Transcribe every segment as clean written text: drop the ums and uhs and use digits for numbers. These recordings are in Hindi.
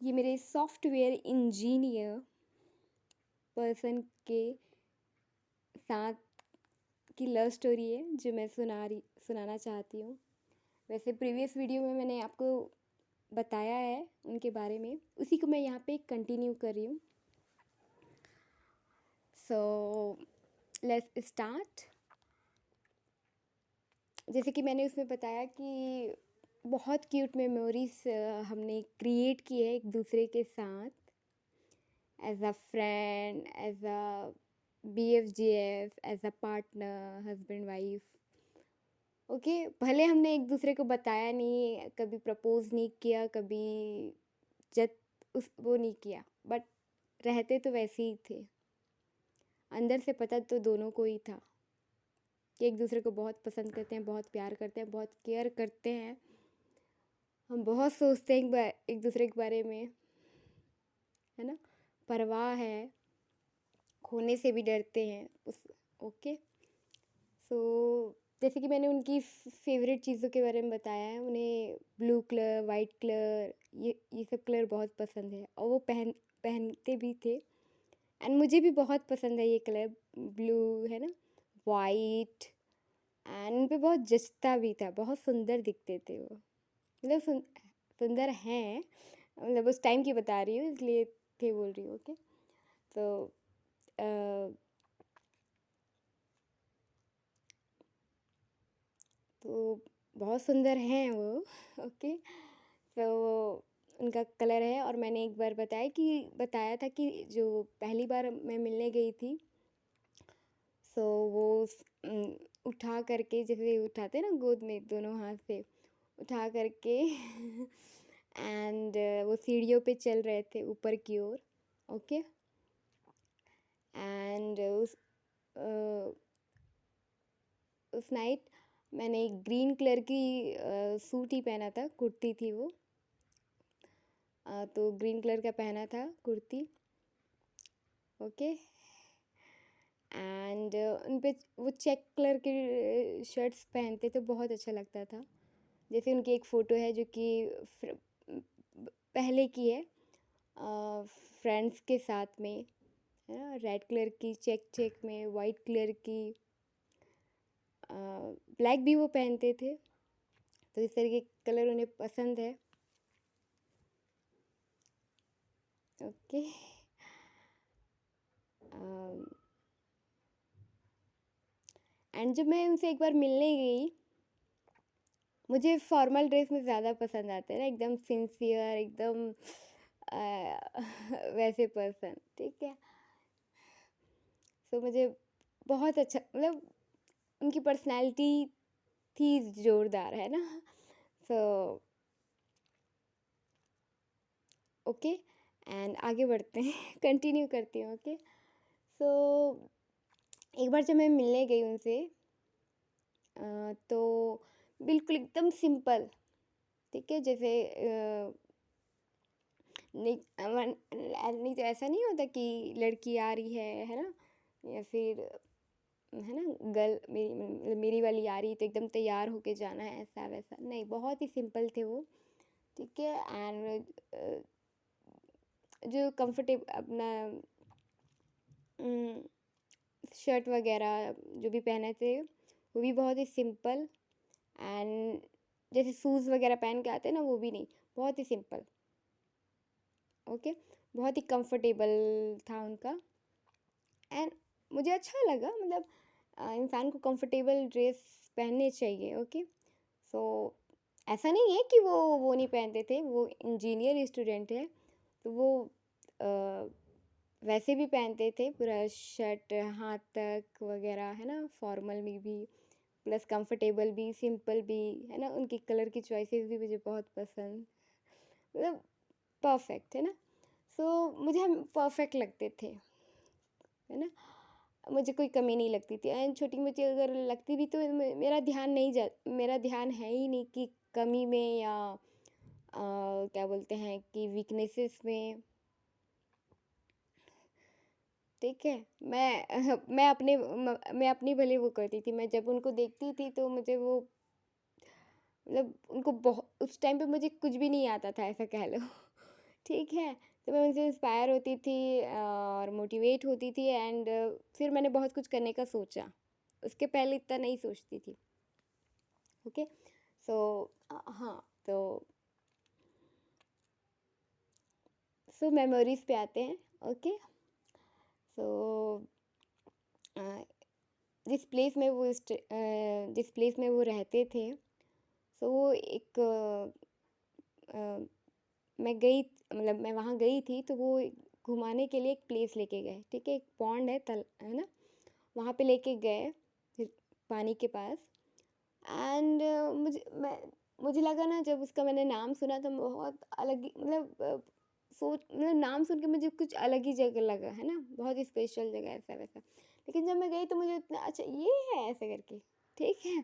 ये मेरे सॉफ्टवेयर इंजीनियर पर्सन के साथ की लव स्टोरी है जो मैं सुनाना चाहती हूँ। वैसे प्रीवियस वीडियो में मैंने आपको बताया है उनके बारे में, उसी को मैं यहाँ पे कंटिन्यू कर रही हूँ। So let's start. जैसे कि मैंने उसमें बताया कि बहुत क्यूट मेमोरीज हमने क्रिएट की है एक दूसरे के साथ, as a friend, as a BFGF, as a partner, husband wife. Okay, भले हमने एक दूसरे को बताया नहीं, कभी प्रपोज नहीं किया, कभी जब वो नहीं किया, बट रहते तो वैसे ही थे। अंदर से पता तो दोनों को ही था कि एक दूसरे को बहुत पसंद करते हैं, बहुत प्यार करते हैं, बहुत केयर करते हैं। हम बहुत सोचते हैं एक दूसरे के बारे में, है ना। परवाह है, खोने से भी डरते हैं उस। ओके, सो जैसे कि मैंने उनकी फेवरेट चीज़ों के बारे में बताया है। उन्हें ब्लू कलर, वाइट कलर, ये सब कलर बहुत पसंद है और वो पहनते भी थे। एंड मुझे भी बहुत पसंद है ये कलर, ब्लू, है ना, वाइट। एंड उन पे बहुत जचता भी था, बहुत सुंदर दिखते थे वो। मतलब सुंदर हैं, मतलब उस टाइम की बता रही हूँ इसलिए थे बोल रही हूँ। ओके, तो तो बहुत सुंदर हैं वो। ओके, तो उनका कलर है। और मैंने एक बार बताया था कि जो पहली बार मैं मिलने गई थी, सो वो उठा करके, जैसे उठाते ना गोद में दोनों हाथ से उठा करके एंड वो सीढ़ियों पे चल रहे थे ऊपर की ओर। ओके, एंड उस नाइट मैंने एक ग्रीन कलर की सूट ही पहना था, कुर्ती थी वो। तो ग्रीन कलर का पहना था कुर्ती। ओके, एंड उन पे वो चेक कलर के शर्ट्स पहनते तो बहुत अच्छा लगता था। जैसे उनकी एक फ़ोटो है जो कि पहले की है, फ्रेंड्स के साथ में, है ना, रेड कलर की चेक में, वाइट कलर की, ब्लैक भी वो पहनते थे। तो इस तरह के कलर उन्हें पसंद है। ओके, एंड जब मैं उनसे एक बार मिलने गई, मुझे फॉर्मल ड्रेस में ज़्यादा पसंद आते हैं ना, एकदम सिंसियर, एकदम वैसे पर्सन, ठीक है। सो मुझे बहुत अच्छा, मतलब उनकी पर्सनैलिटी थी ज़ोरदार, है ना। सो ओके, एंड आगे बढ़ते हैं कंटिन्यू करती हूँ। ओके, सो एक बार जब मैं मिलने गई उनसे, तो बिल्कुल एकदम सिंपल, ठीक है। जैसे नहीं तो ऐसा नहीं होता कि लड़की आ रही है ना, या फिर, है ना, मेरी वाली आ रही तो एकदम तैयार होके जाना है, ऐसा वैसा नहीं, बहुत ही सिंपल थे वो, ठीक है। एंड जो कंफर्टेबल अपना शर्ट वगैरह जो भी पहने थे वो भी बहुत ही सिंपल। एंड जैसे शूज़ वगैरह पहन के आते हैं ना, वो भी नहीं, बहुत ही सिंपल। ओके, बहुत ही कंफर्टेबल था उनका। एंड मुझे अच्छा लगा, मतलब इंसान को कंफर्टेबल ड्रेस पहनने चाहिए। ओके, सो ऐसा नहीं है कि वो नहीं पहनते थे, वो इंजीनियर स्टूडेंट है तो वो वैसे भी पहनते थे, पूरा शर्ट हाथ तक वगैरह, है ना, फॉर्मल में भी, प्लस कंफर्टेबल भी, सिंपल भी, है ना। उनकी कलर की चॉइसेस भी मुझे बहुत पसंद, मतलब परफेक्ट, है ना। सो मुझे हम परफेक्ट लगते थे, है ना, मुझे कोई कमी नहीं लगती थी। एंड छोटी मोटी अगर लगती भी तो मेरा ध्यान है ही नहीं कि कमी में या क्या बोलते हैं कि वीकनेसेस में, ठीक है। मैं अपनी भले वो करती थी। मैं जब उनको देखती थी तो मुझे वो, मतलब उनको बहुत, उस टाइम पे मुझे कुछ भी नहीं आता था, ऐसा कह लो ठीक है? तो मैं उनसे इंस्पायर होती थी और मोटिवेट होती थी एंड फिर मैंने बहुत कुछ करने का सोचा। उसके पहले इतना नहीं सोचती थी। ओके? सो हाँ, तो मेमोरीज़ पे आते हैं। ओके? सो अ, जिस प्लेस में वो रहते थे, सो वो एक अ, मैं गई मतलब मैं वहाँ गई थी तो वो घुमाने के लिए एक प्लेस लेके गए, ठीक है? एक पॉन्ड है है ना? वहाँ पे लेके गए फिर पानी के पास एंड मुझे लगा ना जब उसका मैंने नाम सुना तो बहुत अलग ही मतलब नाम सुन के मुझे कुछ अलग ही जगह लगा, है ना? बहुत ही स्पेशल जगह ऐसा-वैसा। लेकिन जब मैं गई तो मुझे उतना अच्छा ये है ऐसे करके, ठीक है?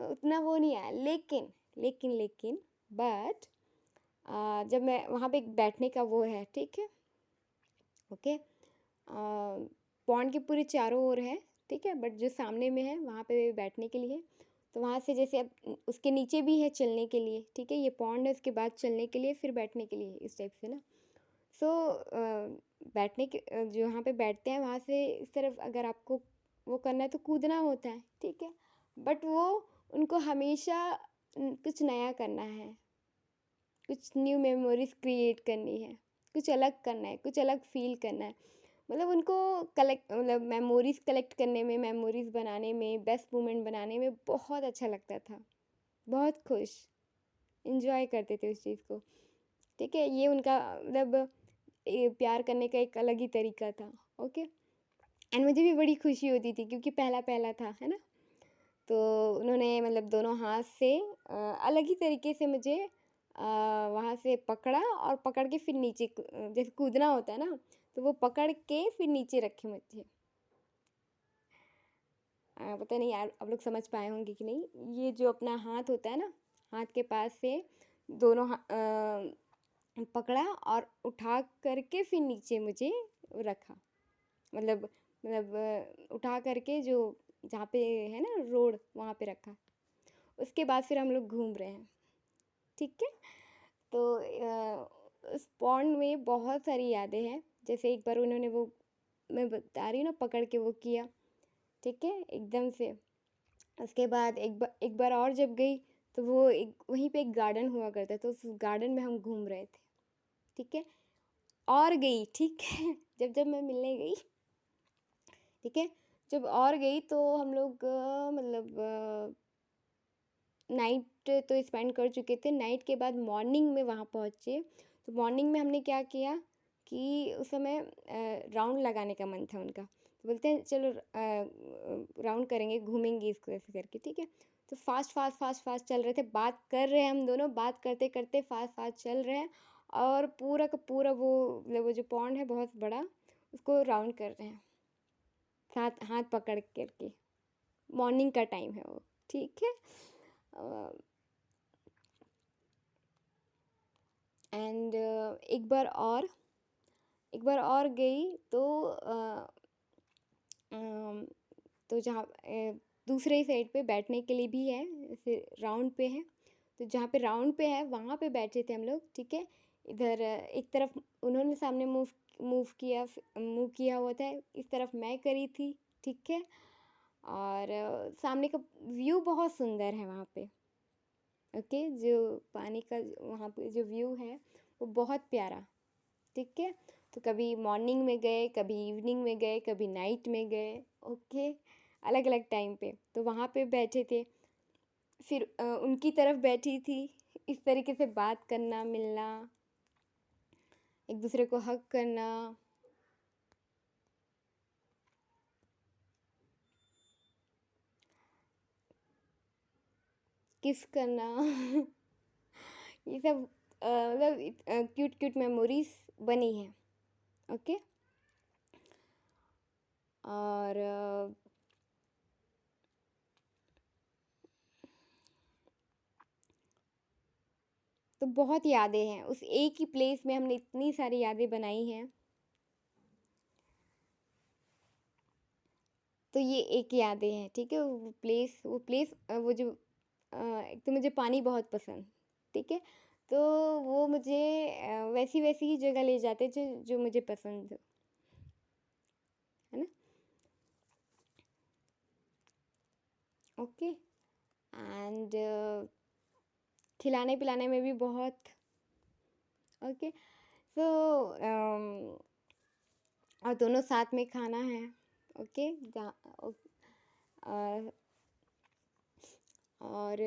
उतना वो नहीं आया लेकिन बट जब मैं वहाँ पे एक बैठने का वो है, ठीक है? ओके? पॉन्ड के पूरे चारों ओर है, ठीक है? बट जो सामने में है वहाँ पे बैठने के लिए है। तो वहाँ से जैसे अब उसके नीचे भी है चलने के लिए, ठीक है? ये पॉन्ड है उसके बाद चलने के लिए फिर बैठने के लिए इस टाइप से ना। सो बैठने के जो वहाँ पे बैठते हैं वहाँ से इस तरफ अगर आपको वो करना है तो कूदना होता है, ठीक है? बट वो उनको हमेशा कुछ नया करना है, कुछ न्यू मेमोरीज़ क्रिएट करनी है, कुछ अलग करना है, कुछ अलग फ़ील करना है। मतलब उनको मेमोरीज़ कलेक्ट करने में, मेमोरीज़ बनाने में, बेस्ट मोमेंट बनाने में बहुत अच्छा लगता था। बहुत खुश, एन्जॉय करते थे उस चीज़ को। ठीक है? ये उनका ये प्यार करने का एक अलग ही तरीका था। ओके? एंड मुझे भी बड़ी खुशी होती थी क्योंकि पहला-पहला था, है ना? तो उन्होंने मतलब दोनों हाथ से अलग ही तरीके से मुझे वहाँ से पकड़ा और पकड़ के फिर नीचे जैसे कूदना होता है ना, तो वो पकड़ के फिर नीचे रखे मुझे। पता नहीं यार आप लोग समझ पाए होंगे कि नहीं? ये जो अपना हाथ होता है ना, हाथ के पास से दोनों पकड़ा और उठा करके फिर नीचे मुझे रखा। उठा करके जो जहाँ पे है ना रोड वहाँ पे रखा। उसके बाद फिर हम लोग घूम रहे हैं, ठीक है? तो उस पॉन्ड में बहुत सारी यादें हैं। जैसे एक बार उन्होंने वो मैं बता रही हूँ ना पकड़ के वो किया, ठीक है? एकदम से। उसके बाद एक बार और जब गई तो वो एक वहीं पे एक गार्डन हुआ करता था, तो उस गार्डन में हम घूम रहे थे, ठीक है? और गई, ठीक है? जब मैं मिलने गई, ठीक है? जब और गई तो हम लोग नाइट तो स्पेंड कर चुके थे। नाइट के बाद मॉर्निंग में वहाँ पहुँचे। तो मॉर्निंग में हमने क्या किया कि उस समय राउंड लगाने का मन था उनका। तो बोलते हैं चलो राउंड करेंगे, घूमेंगे इसको ऐसे करके, ठीक है? तो फ़ास्ट चल रहे थे, बात कर रहे हैं हम दोनों, बात करते-करते फ़ास्ट चल रहे हैं और पूरा का पूरा वो जो पॉन्ड है बहुत बड़ा, उसको राउंड कर रहे हैं, साथ हाथ पकड़ कर के। मॉर्निंग का टाइम है वो, ठीक है? एंड एक बार और गई तो तो जहाँ दूसरे साइड पे बैठने के लिए भी है, ऐसे राउंड पे है। तो जहाँ पे राउंड पे है वहाँ पे बैठे थे हम लोग, ठीक है? इधर एक तरफ उन्होंने सामने मूव किया हुआ था, इस तरफ मैं करी थी, ठीक है? और सामने का व्यू बहुत सुंदर है वहाँ पे। ओके? जो पानी का वहाँ पे जो व्यू है वो बहुत प्यारा, ठीक है? तो कभी मॉर्निंग में गए, कभी इवनिंग में गए, कभी नाइट में गए, ओके? अलग-अलग टाइम पे। तो वहाँ पे बैठे थे, फिर उनकी तरफ बैठी थी, इस तरीके से बात करना, मिलना, एक दूसरे को हग करना। किस करना ये सब क्यूट मेमोरीज बनी हैं, ओके? और तो बहुत यादें हैं, उस एक ही प्लेस में हमने इतनी सारी यादें बनाई हैं। तो ये एक यादें हैं, ठीक है? वो प्लेस वो जो एक तो मुझे पानी बहुत पसंद, ठीक है? तो वो मुझे वैसी वैसी ही जगह ले जाते जो जो मुझे पसंद हो, है ना? ओके। एंड खिलाने पिलाने में भी बहुत। ओके। सो और दोनों साथ में खाना है। ओके। अ, और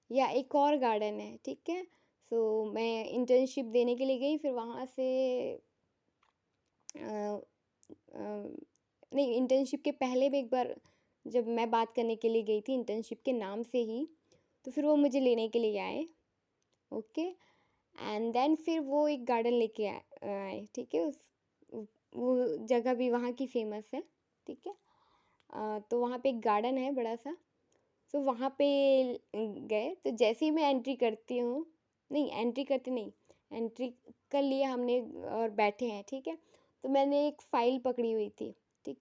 या एक और गार्डन है, ठीक है। सो मैं इंटर्नशिप देने के लिए गई, फिर वहाँ से अ, नहीं, इंटर्नशिप के पहले भी एक बार जब मैं बात करने के लिए गई थी इंटर्नशिप के नाम से ही, तो फिर वो मुझे लेने के लिए आए। ओके। एंड देन फिर वो एक गार्डन लेके आए, ठीक है। उस वो जगह भी वहाँ की फेमस है, ठीक है। तो वहाँ पे एक गार्डन है बड़ा सा। तो वहाँ पे गए, तो जैसे ही मैं एंट्री करती हूँ, नहीं एंट्री करती नहीं, एंट्री कर लिया हमने और बैठे हैं, ठीक है। तो मैंने एक फ़ाइल पकड़ी हुई थी, ठीक।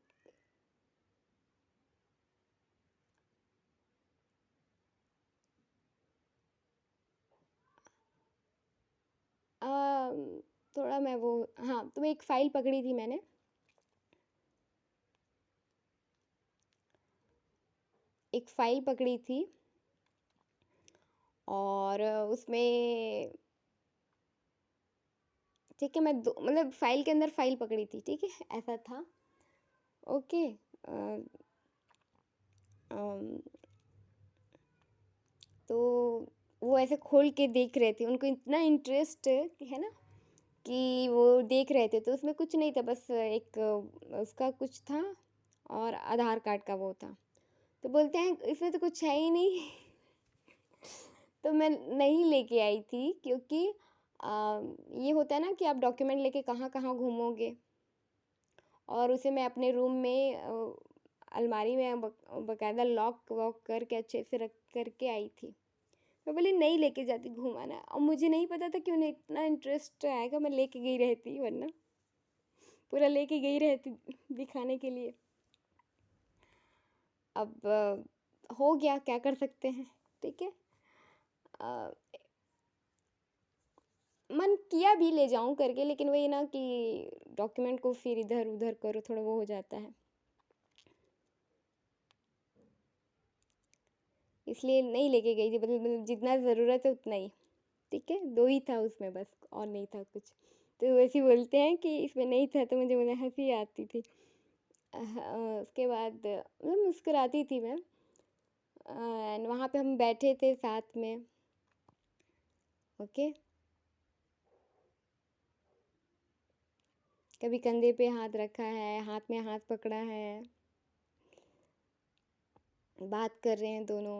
थोड़ा मैं वो, हाँ, तो एक फ़ाइल पकड़ी थी मैंने। एक फ़ाइल पकड़ी थी और उसमें, ठीक है, मैं दो मतलब फ़ाइल के अंदर फ़ाइल पकड़ी थी, ठीक है, ऐसा था। ओके। अम, तो वो ऐसे खोल के देख रहे थे, उनको इतना इंटरेस्ट है ना, कि वो देख रहे थे। तो उसमें कुछ नहीं था, बस एक उसका कुछ था और आधार कार्ड का वो था। तो बोलते हैं इसमें तो कुछ है ही नहीं। तो मैं नहीं लेके आई थी, क्योंकि ये होता है ना कि आप डॉक्यूमेंट लेके कहाँ कहाँ घूमोगे। और उसे मैं अपने रूम में अलमारी में बकायदा लॉक वॉक करके अच्छे से रख करके आई थी। मैं बोली नहीं लेके जाती घुमाना, और मुझे नहीं पता था कि उन्हें इतना इंटरेस्ट आएगा, मैं लेके गई रहती, वरना पूरा लेके गई रहती दिखाने के लिए। अब हो गया, क्या कर सकते हैं, ठीक है। अ, मन किया भी ले जाऊं करके, लेकिन वही ना कि डॉक्यूमेंट को फिर इधर उधर करो, थोड़ा वो हो जाता है, इसलिए नहीं लेके गई थी। मतलब जितना ज़रूरत है उतना ही, ठीक है। दो ही था उसमें बस, और नहीं था कुछ। तो वैसे बोलते हैं कि इसमें नहीं था, तो मुझे मुझे हंसी आती थी। उसके बाद मतलब मुस्कुराती थी मैं। एंड वहाँ पे हम बैठे थे साथ में। ओके। कभी कंधे पे हाथ रखा है, हाथ में हाथ पकड़ा है, बात कर रहे हैं दोनों।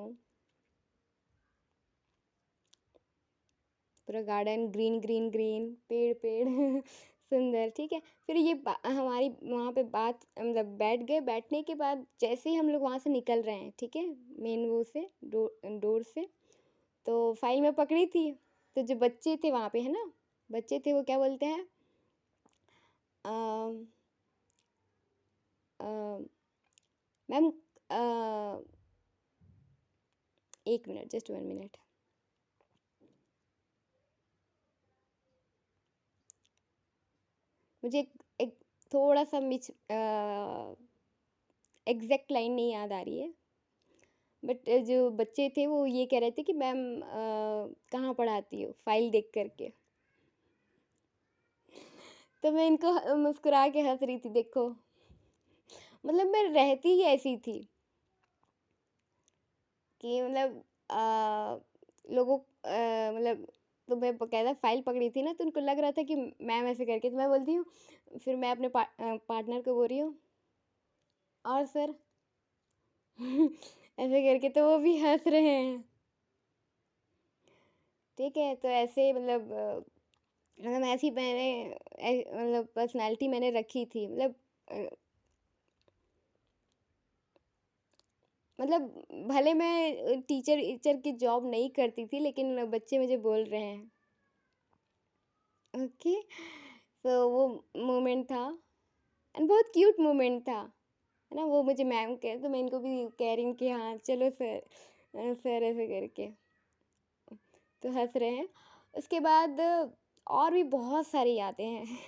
पूरा गार्डन ग्रीन ग्रीन ग्रीन, पेड़ पेड़ सुंदर, ठीक है। फिर ये हमारी वहाँ पे बात, मतलब बैठ गए। बैठने के बाद जैसे ही हम लोग वहाँ से निकल रहे हैं, ठीक है, मेन वो से डोर से, तो फाइल में पकड़ी थी। तो जो बच्चे थे वहाँ पे, है ना, बच्चे थे, वो क्या बोलते हैं, अम, अम, मैम, एक मिनट, जस्ट 1 मिनट। मुझे एक थोड़ा सा मिच एग्जैक्ट लाइन नहीं याद आ रही है, बट जो बच्चे थे वो ये कह रहे थे कि मैम कहाँ पढ़ाती हो, फाइल देख करके। तो मैं इनको मुस्कुरा के हंस रही थी, देखो, मतलब मैं रहती ही ऐसी थी कि मतलब लोगों मतलब, तो मैं बकायदा फाइल पकड़ी थी ना, तो उनको लग रहा था कि मैम ऐसे करके, तो मैं बोलती हूँ, फिर मैं अपने पार्टनर को बोल रही हूँ, और सर, ऐसे करके, तो वो भी हंस रहे हैं, ठीक है। तो ऐसे मतलब ऐसी मैंने मतलब पर्सनालिटी मैंने रखी थी, अ, मतलब भले मैं टीचर टीचर की जॉब नहीं करती थी, लेकिन बच्चे मुझे बोल रहे हैं। ओके। तो वो मोमेंट था, एंड बहुत क्यूट मोमेंट था, है ना। वो मुझे मैम कह, तो मैं इनको भी कह रही हूँ कि हाँ चलो सर, सर ऐसे करके तो हंस रहे हैं। उसके बाद और भी बहुत सारी यादें हैं।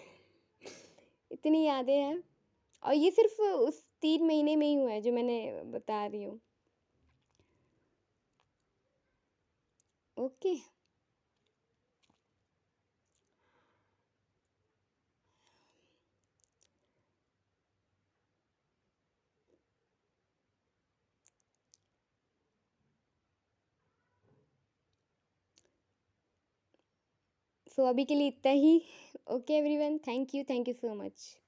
इतनी यादें हैं और ये सिर्फ उस 3 महीने में ही हुआ है जो मैंने बता रही हूँ। ओके। सो अभी के लिए इतना ही। Okay everyone, thank you so much.